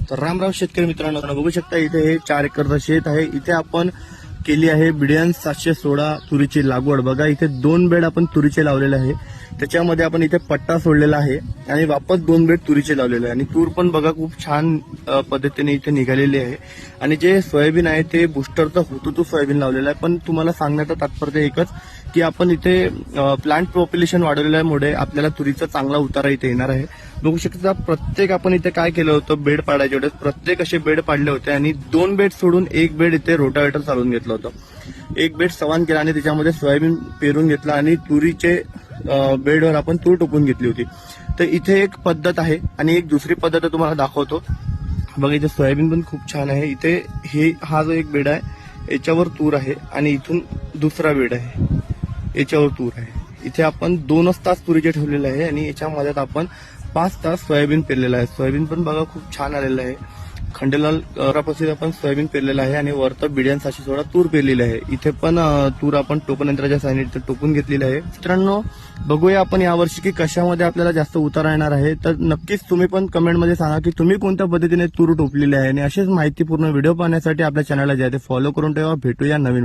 तर रामराव शेतकरी मित्रांनो, बघू शकता इथे हे 4 एकरचं शेत आहे. इथे आपण केली आहे बिडियन 716 तुरीची लागवड. बघा इथे 2 बेड आपण तुरीचे लावलेले आहे. त्याच्यामध्ये आपण इथे पट्टा सोडलेला आहे आणि वापस 2 बेड तुरीचे लावलेले आहे. आणि तूर पण बघा खूप छान पद्धतीने इथे निघालेली आहे. आणि जे सोयाबीन आहे ते बुस्टरचं हुतुतू सोयाबीन लावलेलं आहे. पण तुम्हाला सांगण्याचं तात्पर्य एकच की आपण इथे प्लांट पॉप्युलेशन वाढवल्यामुळे आपल्याला तुरीचा चांगला उतारा इथे येणार आहे. बघू शकता प्रत्येक आपण इथे काय केलं होतं, बेड पाडायचे होते. प्रत्येक असे बेड पाडले होते आणि 2 बेड सोडून 1 बेड इथे रोटावेटर चालवून घेतलं होतं. 1 बेड सवान केला आणि त्याच्यामध्ये सोयाबीन पेरून घेतला आणि तुरीचे बेडवर आपण तूर टोकून घेतली होती. तर इथे एक पद्धत आहे आणि एक दुसरी पद्धत तुम्हाला दाखवतो. बघा इथे सोयाबीन पण खूप छान आहे. इथे हा जो एक बेड आहे याच्यावर तूर आहे आणि इथून दुसरा बेड आहे याच्यावर तूर आहे. इथे आपण 2च तास तुरीचे ठेवलेले आहे आणि याच्या मध्यात आपण 5 तास सोयाबीन पेरलेलं आहे. सोयाबीन पण बघा खूप छान आलेलं आहे. खंडेलाल पासून आपण सोयाबीन पेरलेलं आहे आणि वरतं बिडियन 716 तूर पेरलेली आहे. इथे पण तूर आपण टोकन यंत्राच्या साहाय्याने टोकून घेतलेली आहे. मित्रांनो, बघूया आपण यावर्षी की कशामध्ये आपल्याला जास्त उतारा येणार आहे. तर नक्कीच तुम्ही पण कमेंटमध्ये सांगा की तुम्ही कोणत्या पद्धतीने तूर टोपलेली आहे. आणि अशीच माहितीपूर्ण व्हिडिओ पाहण्यासाठी आपल्या चॅनलला जे आहे ते फॉलो करून ठेवा. भेटूया नवीन